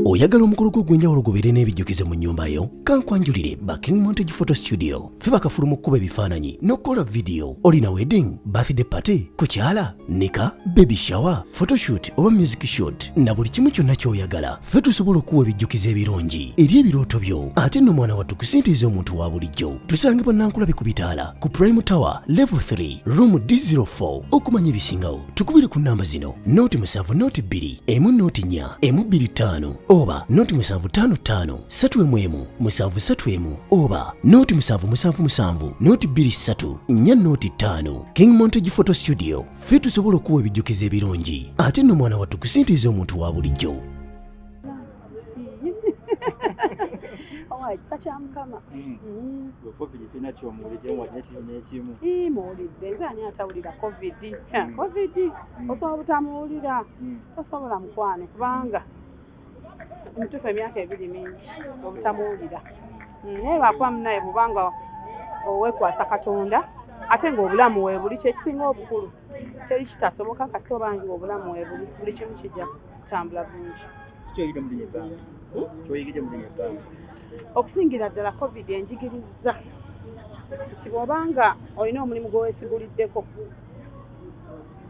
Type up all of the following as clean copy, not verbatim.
Oyagala omukolo gw'ogwenjawulo gubeere n'ebijjukize mu nnyumba yo? Kankwanjulire ba King Montage Photo Studio. Ffe bakafulu mu kkuba ebifaananyi n'okukola video. Olina wedding, birthday party, kukyala, nika, baby shower, photoshoot oba music shoot na buli kimu kyonna ky'oyagala. Ffe tusobola okuwa ebijjukize ebirungi eri ebirooto byo. Ate nno mwana wattu kusintiiza omuntu wa bulijjo. Tusange Nankulabe ku Bitaala ku Prime Tower Level 3 Room D04. Okumanya ebisingawo tukubire ku namba zino: 0702 104 125 oba 0755 311 731 oba 0777 223 405. King Montage Photo Studio. Ffe tusobola okuwa ebijjukize ebirungi ate nno mwana wattu kusintiiza omuntu wa bulijjo. Ekisa kya Mukama. Covid kinacho muwulidde n'ekimu. Muwulidde nze ani atawulira Covid. Covid osobola butamuwulira, osobola mukwano kubanga mutuufu emyaka ebiri mingi obutamuwulira. Naye lwakuba munaye bubanga oweekwasa Katonda ate ng'obulamu weebuli kyekisinga obukulu. Teri kitasoboka kasita obanga obulamu weebuli, buli kimu kijja kutambula bulungi. Okusingira ddala Covid enjigiriza nti bw'obanga olina omulimu gwe weesiguliddeko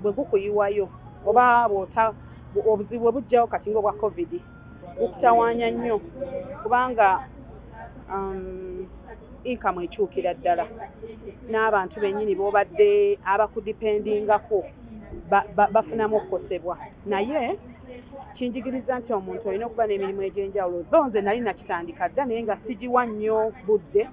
bwe gukuyiwayo oba obuzibu bwe bujjawo kati ng'obwa Covid bukutawaanya nnyo kubanga income ekyukira ddala n'abantu bennyini b'obadde abakudipendingako bafunamu okukosebwa. Naye kinjigiriza nti omuntu olina okuba n'emirimu egy'enjawulo. Tho nze nali nakitandika dda naye nga sigiwa nnyo budde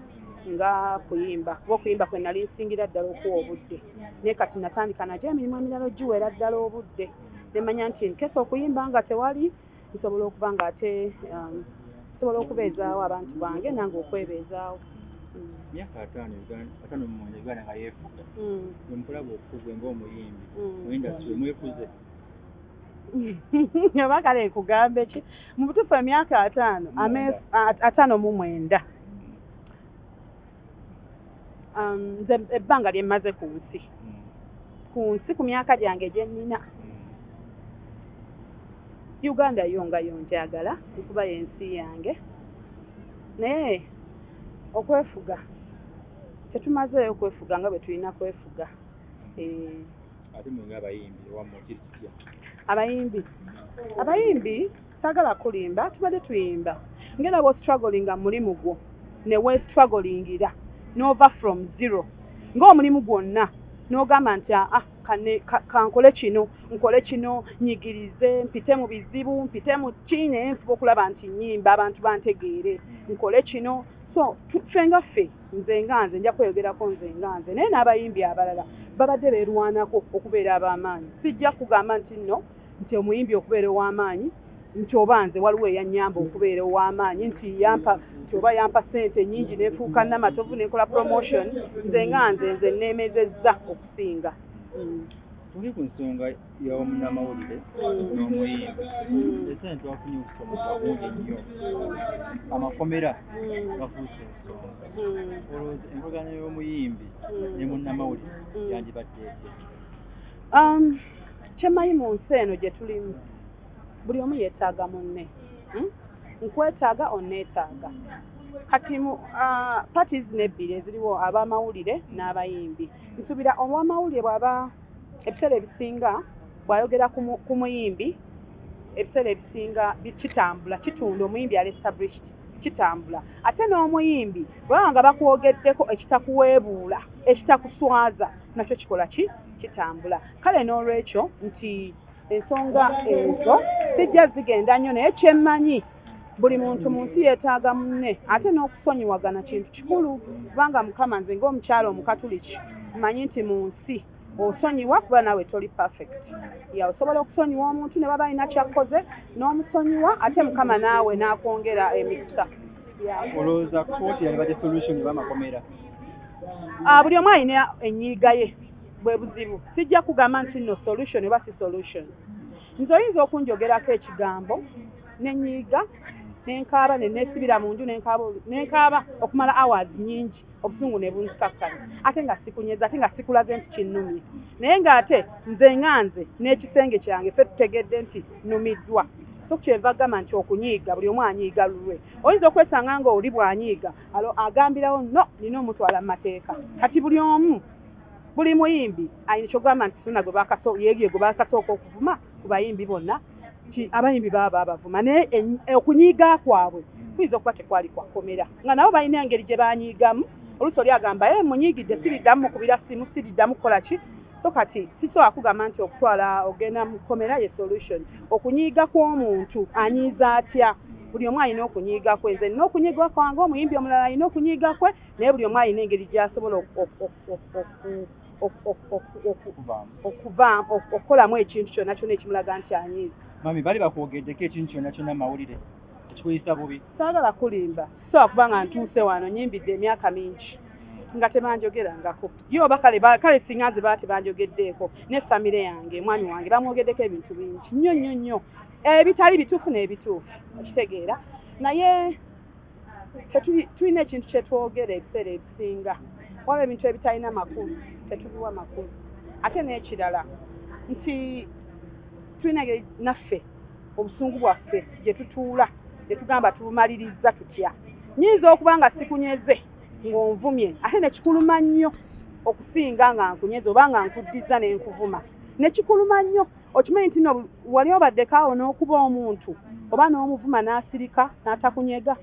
nga kuyimba kuba okuyimba kwe nali nsingira ddala okuwa obudde, naye kati natandika nagyo emirimu emirala ogiweera ddala obudde ne manya nti nkesa okuyimba nga tewali nsobola okuba nga ate nsobola okubeezaawo abantu bange nange okwebeezaawo. Myaka 5 mu Uganda nga yeefuga omukulabu okugwe ng'omuyimbi mu industry mwefuze. Oba kale nkugambe ki? Mu butuufu emyaka 5 mu 9 nze ebbanga lye mmaze ku nsi ku myaka gyange gye nnina. Uganda yo nga yonjagala kuba y'ensi yange, naye okwefuga tetumazeeyo okwefuga nga bwe tulina kwefuga. Ate mwenga abayimbi wamu kiri kitya? Abayimbi saagala kulimba, tubadde tuyimba ngenda bwo strugglinga mulimu gwo ne we strugglingera n'ova from zero ng'omulimu gwonna n'ogamba nti kankole kino nkole kino nyigirize mpite mu bizibu mpite mu kine nfuba okulaba nti nnyimba abantu bantegeere nkole kino. So ffe nga ffe nze nja kweyogerako nze naye n'abayimbi abalala babadde beerwanako okubeera ab'amaanyi. Sijja kugamba nti nno nti omuyimbi okubeera ow'amaanyi nti oba nze waliwo eyannyamba okubeera ow'amaanyi nti oba yampa ssente nnyingi neefuuka namatovu nekola promotion. Nze neemezezza okusinga. Tuli ku nsonga y'omunnamawulire n'omuyimbi. Ese twafunye okusomesa bungi nnyo. Amakomera gafuuse ensonga. Olowooza enkolagana y'omuyimbi ne munnamawulire yandibadde etya? Kyemmanyi mu nsi eno gye tulimu buli omu yeetaaga munne. Nkwetaaga onneetaaga. Kati parties n'ebbiri eziriwo ab'amawulire n'abayimbi. Nsuubira ow'amawulire bw'aba ebiseera ebisinga bw'ayogera ku muyimbi ebiseera ebisinga kitambula kitunda omuyimbi ali established kitambula. Ate n'omuyimbi bw'abanga nga bakwogeddeko ekitakuweebuula ekitakuswaza nakyo kikola kitambula. Kale n'olwekyo nti ensonga ezo sijja zigenda nnyo naye kyemmanyi buli muntu mu nsi yeetaaga munne ate n'okusonyiwagana kintu kikulu kubanga Mukama nze ng'omukyala Omukatuliki mmanyi nti mu nsi osonyiwa kuba naawe toli perfect. Osobola okusonyiwa omuntu ne baba alina kyakkoze n'omusonyiwa ate Mukama naawe n'akwongera emikisa. Olowooza kkooti yalibadde solution b'amakomera? Buli omu alina ennyiiga ye bwe buzibu. Sijja kugamba nti nno solution oba si solution. Nze oyinza okunjogerako ekigambo n'ennyiiga nenkaaba ne neesibira mu nju nenkaaba okumala hours nyingi obusungu ne bunzikakkana ate nga sikunyeza ate nga sikulaze nti kinnumye naye ng'ate nze n'ekisenge kyange ffe tutegedde nti nnumiddwa so kyeva gamba nti okunyiiga buli omu anyiiga lulwe oyinza okwesanga nga oli bw'anyiiga agambirawo no nina omutwala mu mateeka kati buli omu buli muyimbi ayina kyogamba nti suna gwe bakasooka okuvuma ku bayimbi bonna ti abayimbi baba bavuma naye okunyiiga kwabwe kuyinza okuba tekwali kwakomera nga nabo balina engeri gye banyiigamu oluusi oli agamba munyiigidde siriddamu mukubira simu siriddamu kukola ki so kati sisobola kugamba nti okutwala ogenda mu kkomera ye solution okunyiiga kw'omuntu anyiiza atya buli omu alina okunyiiga kwe nze nina okunyiiga kwange omuyimbi omulala alina okunyiiga kwe naye buli omu alina engeri gy'asobola okukolamu ekintu kyonna kyonna ekimulaga nti anyiiza. Mami bali bakwogeddeko ekintu kyonna kyonna mawulire ekikuyisa bubi? Saagala kulimba sisobola kuba nga ntuuse wano nyimbidde emyaka mingi nga tebanjogerangako yo oba kale singa nze baba tebanjogeddeeko ne famire yange mwami wange bamwogeddeko ebintu bingi nnyo ebitali bituufu n'ebituufu okitegeera naye tulina ekintu kyetwogera ebiseera ebisinga waliwo ebintu ebitalina makulu tetubiwa makulu ate n'ekirala nti tulina engeri naffe obusungu bwaffe gye tutuula gye tugamba tubumaliriza tutya nyinza okuba nga sikunyeze ng'onvumye ate nekikuluma nnyo okusinga nga nkunyeze oba nga nkuddiza n'enkuvuma nekikuluma nnyo okimanyi nti no wali obaddeko awo n'okuba omuntu oba n'omuvuma n'asirika n'atakunyega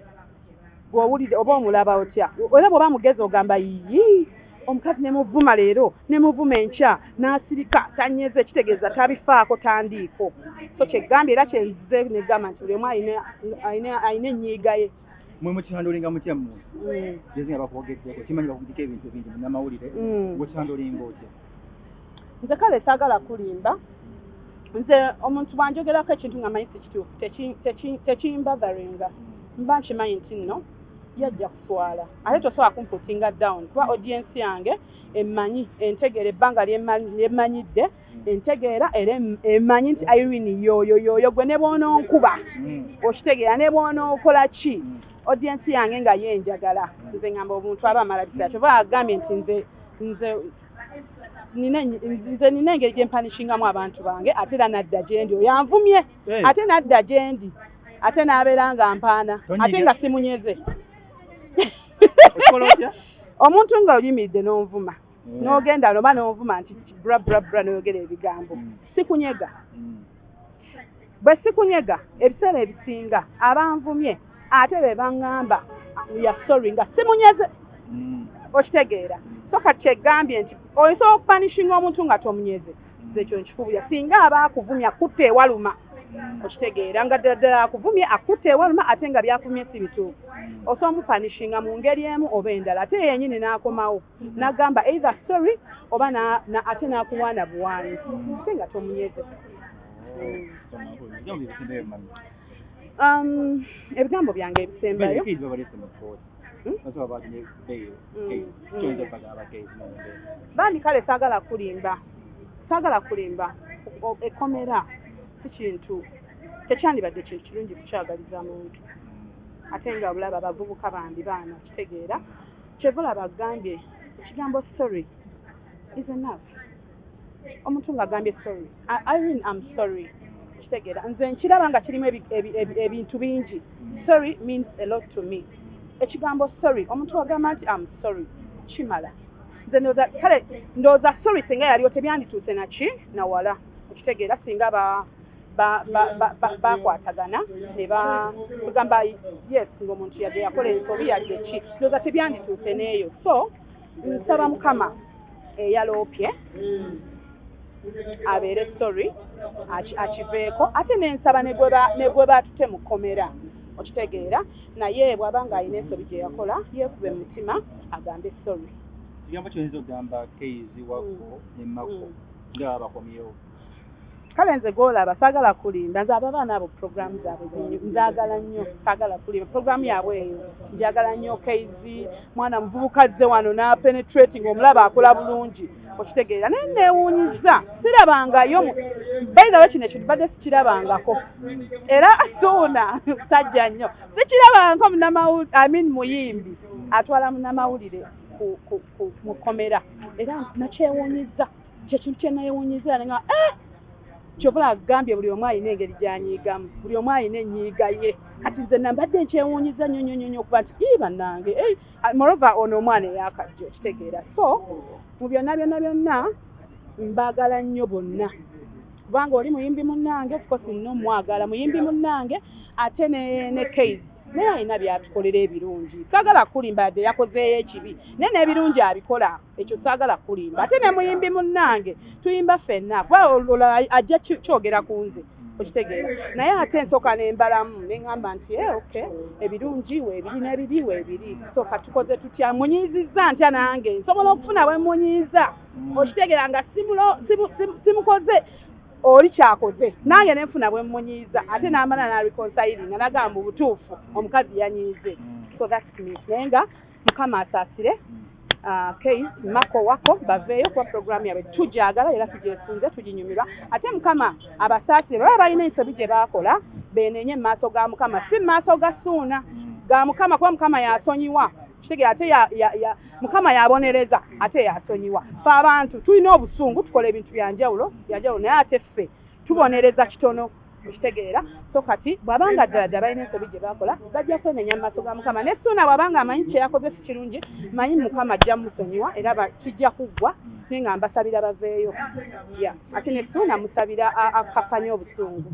gw'owulidde oba omulaba otya era bw'oba mugezi ogamba yiyi omukazi ne muvuma leero ne muvuma enkya n'asirika tanyeze kitegeeza tabifaako tandiiko so kyegambye era kyenzize negamba nti buli omu alina ennyiiga ye. Mwe mukihandulinga mutya mmwe gezi nga bakwogeddeko kimanyi bakuddiko ebintu bingi munnamawulire bwekihandulinga otya? Nze kale saagala kulimba nze omuntu bwanjogerako ekintu nga manyi si kituufu tekimbatharinga mba nkimanyi nti nno yajja kuswala ate tosobola kumputinga down kuba audience yange emmanyi entegeera ebbanga lyemmanyidde entegeera era emmanyi nti Irene yoyo gwe ne bw'ononkuba okitegeera ne bw'onookola ki audience yange nga yenjagala nze ngamba omuntu aba amala biseera kyova agambye nti nze nina engeri gye mpanishingamu abantu bange ate era nadda gyendi oyo anvumye ate nadda gyendi ate n'abeera nga mpaana ate nga simunyeze omuntu nga oyimiridde n'onvuma n'ogenda noba n'onvuma nti bra n'oyogera ebigambo sikunyega bwe sikunyega ebiseera ebisinga abanvumye ate be baŋŋamba ya sorry nga simunyeze okitegeera so kati kyegambye nti oyinza okupanishinga omuntu nga tomunyeze nze ekyo nkikubulya singa aba akuvumya akutta ewaluma okitegeera nga ddala akuvumye akutta ewaluma ate nga byakuvumye si bituufu osobola omupanishinga mu ngeri emu oba endala ate yennyini n'akomawo n'agamba either sorry oba ate n'akuwaana buwaanyi ate nga tomunyeze. Ebigambo byange ebisembayo bandi kale saagala kulimba ekomera si kintu tekyandibadde kintu kirungi kukyagaliza muntu ate nga bulaba abavubuka bandi baana kitegeera kyevula bagambye ekigambo sorry is enough omuntu ng'agambye sorry Irene I'm sorry kitegeera nze nkiraba nga kirimu ebintu bingi sorry means a lot to me ekigambo sorry omuntu wagamba nti I'm sorry kimala nze ndowooza sorry singa yaliwo tebyandituuse naki nawala okitegeera singa bakwatagana ne bagamba yes ng'omuntu yadde yakola ensobi yadde ki ndowooza tebyandituuse n'eyo so nsaba mukama eyaloopye abeere sorry akiveeko ate nensaba ne gwe baatute mu kkomera okitegeera naye bw'aba nga alina ensobi gye yakola yeekube mu mutima agambe sorry. Kigambo ky'oyinza okugamba Keizi Waggo ne Mako singa bakomyewo? Kale nze gw'olaba saagala kulimba nze abaana abo programu zaabwe nzaagala nnyo saagala kulimba programu yaabwe eyo njagala nnyo Keizi mwana muvubuka azze wano n'apenetrating omulaba akola bulungi okitegeera naye neewuunyiza sirabangayo by the way kino ekintu badde sikirabangako era suuna sajja nnyo sikirabangako muyimbi atwala munnamawulire mu kkomera era nakyewuunyiza kyekintu kye neewuunyiza nga kyova agambye buli omu alina engeri gy'anyiigamu, buli omu alina ennyiiga ye. Kati nze nambadde nkyewuunyiza nnyo okuba nti bannange moreover ono omwana eyakajja okitegeera. So mu byonna mbaagala nnyo bonna, kubanga oli muyimbi munnange, of course nno mwagala muyimbi munnange, ate ne Case naye alina byatukolera ebirungi. Saagala kulimba yadde yakozeeyo ekibi naye n'ebirungi abikola, ekyo saagala kulimba. Ate ne muyimbi munnange tuyimba ffenna, kuba ajja kyogera ku nze okitegeera. Naye ate nsooka nembalamu neŋŋamba nti okay, ebirungi weebiri n'ebibi weebiri. So katukoze tutya, munyiizizza ntya nange nsobola okufuna bwe munyiiza okitegeera nga simukoze oli kyakoze nange nenfuna bwe mmunyiiza, ate n'amala na reconciling nagamba obutuufu omukazi yanyiize. So that's me. Naye nga Mukama asaasire Case Mako wako baveeyo kuba programu yabwe tujagala era tugyesunze tuginyumirwa. Ate Mukama abasaasire baba balina ensobi gye baakola beenenye mu maaso ga Mukama, si mu maaso ga Ssuuna, ga Mukama, kuba Mukama yasonyiwa. Kitegera ate Mukama yabonereza ate yasonyiwa. Ffe abantu tulina obusungu tukola ebintu byanjawulo naye ate ffe tubonereza kitono okitegeera. So kati bw'abanga ddala balina ensobi gye bakola bajja kwenenya mu maaso ga Mukama. Ne Ssuuna bw'abanga amanyi kye yakoze si kirungi, manyi Mukama ajja musonyiwa era kijja kuggwa. Naye nga mbasabira baveeyo. Ate ne Ssuuna musabira akakkanya obusungu.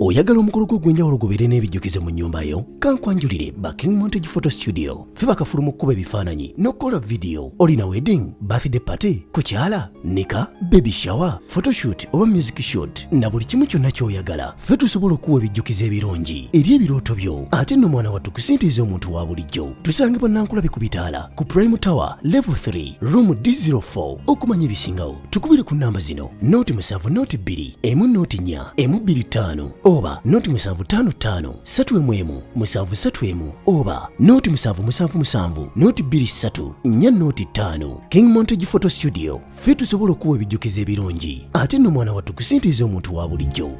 Oyagala omukolo gw'ogwenjawulo gubeere n'ebijjukize mu nnyumba yo? Kankwanjulire King Montage Photo Studio. Ffe bakafuluma okukuba ebifaananyi n'okukola vidiyo. Olina wedding, birthday party, kukyala, nika, baby shower, photoshoot oba music shoot na buli kimu kyonna ky'oyagala. Ffe tusobola okuwa ebijjukize ebirungi eri ebirooto byo. Ate nno mwana wattu kusintiiza omuntu wa bulijjo. Tusangibwa Nankulabe ku Bitaala ku Prime Tower Level 3 Room D04. Okumanya ebisingawo tukubire ku nnamba zino: 0702 104 125 oba 0755 311 731 oba 0777 223 405. King Montage Photo Studio. Ffe tusobola okuwa ebijjukize ebirungi ate nno mwana wattu kusintiiza omuntu wa bulijjo.